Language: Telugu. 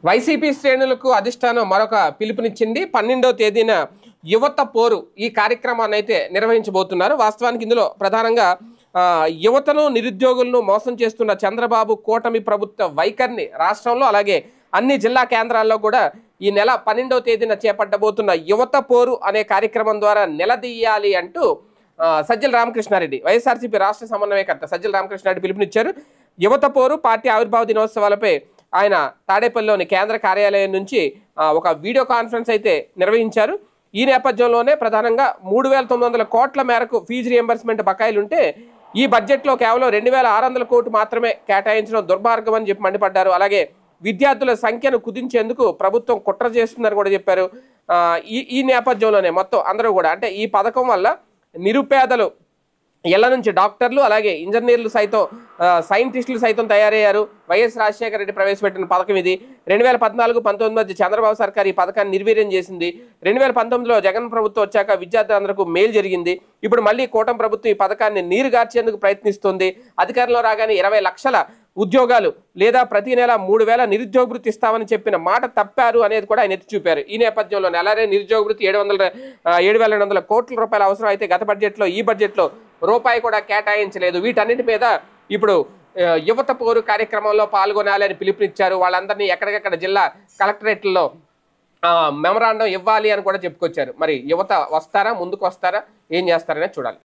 వైసీపీ శ్రేణులకు అధిష్టానం మరొక పిలుపునిచ్చింది. 12వ తేదీన యువత పోరు ఈ కార్యక్రమాన్ని అయితే నిర్వహించబోతున్నారు. వాస్తవానికి ఇందులో ప్రధానంగా యువతను నిరుద్యోగులను మోసం చేస్తున్న చంద్రబాబు కూటమి ప్రభుత్వ వైఖరిని రాష్ట్రంలో అలాగే అన్ని జిల్లా కేంద్రాల్లో కూడా ఈ నెల 12వ తేదీన చేపట్టబోతున్న యువత పోరు అనే కార్యక్రమం ద్వారా నిలదీయాలి అంటూ సజ్జల రామకృష్ణారెడ్డి వైఎస్ఆర్సీపీ రాష్ట్ర సమన్వయకర్త సజ్జల రామకృష్ణారెడ్డి పిలుపునిచ్చారు. యువత పోరు పార్టీ ఆవిర్భావ దినోత్సవాలపై ఆయన తాడేపల్లిలోని కేంద్ర కార్యాలయం నుంచి ఒక వీడియో కాన్ఫరెన్స్ అయితే నిర్వహించారు. ఈ నేపథ్యంలోనే ప్రధానంగా 3,900 కోట్ల మేరకు ఫీజు రియంబర్స్మెంట్ బకాయిలు ఉంటే ఈ బడ్జెట్లో కేవలం 2,600 కోట్లు మాత్రమే కేటాయించడం దుర్మార్గం అని చెప్పి మండిపడ్డారు. అలాగే విద్యార్థుల సంఖ్యను కుదించేందుకు ప్రభుత్వం కుట్ర చేస్తుందని కూడా చెప్పారు. ఈ నేపథ్యంలోనే మొత్తం అందరూ కూడా అంటే ఈ పథకం వల్ల నిరుపేదలు ఇళ్ల నుంచి డాక్టర్లు అలాగే ఇంజనీర్లు సైతం సైంటిస్టులు సైతం తయారయ్యారు. వైఎస్ రాజశేఖర రెడ్డి ప్రవేశపెట్టిన పథకం ఇది. 2014-19 మధ్య చంద్రబాబు సర్కార్ ఈ పథకాన్ని నిర్వీర్యం చేసింది. 2019లో జగన్ ప్రభుత్వం వచ్చాక విద్యార్థులందరికీ మేలు జరిగింది. ఇప్పుడు మళ్ళీ కూటమి ప్రభుత్వం ఈ పథకాన్ని నీరుగార్చేందుకు ప్రయత్నిస్తుంది. అధికారంలో రాగానే 20 లక్షల ఉద్యోగాలు లేదా ప్రతి నెల 3,000 నిరుద్యోగ వృత్తి ఇస్తామని చెప్పిన మాట తప్పారు అనేది కూడా ఆయన ఎత్తి చూపారు. ఈ నేపథ్యంలో నెలరే నిరుద్యోగ వృత్తి 7,200 కోట్ల రూపాయల అవసరం అయితే గత బడ్జెట్లో ఈ బడ్జెట్లో రూపాయి కూడా కేటాయించలేదు. వీటన్నిటి మీద ఇప్పుడు యువత పోరు కార్యక్రమంలో పాల్గొనాలి అని పిలుపునిచ్చారు. వాళ్ళందరినీ ఎక్కడికక్కడ జిల్లా కలెక్టరేట్లలో మెమరాండం ఇవ్వాలి అని కూడా చెప్పుకొచ్చారు. మరి యువత వస్తారా, ముందుకు వస్తారా, ఏం చేస్తారనే చూడాలి.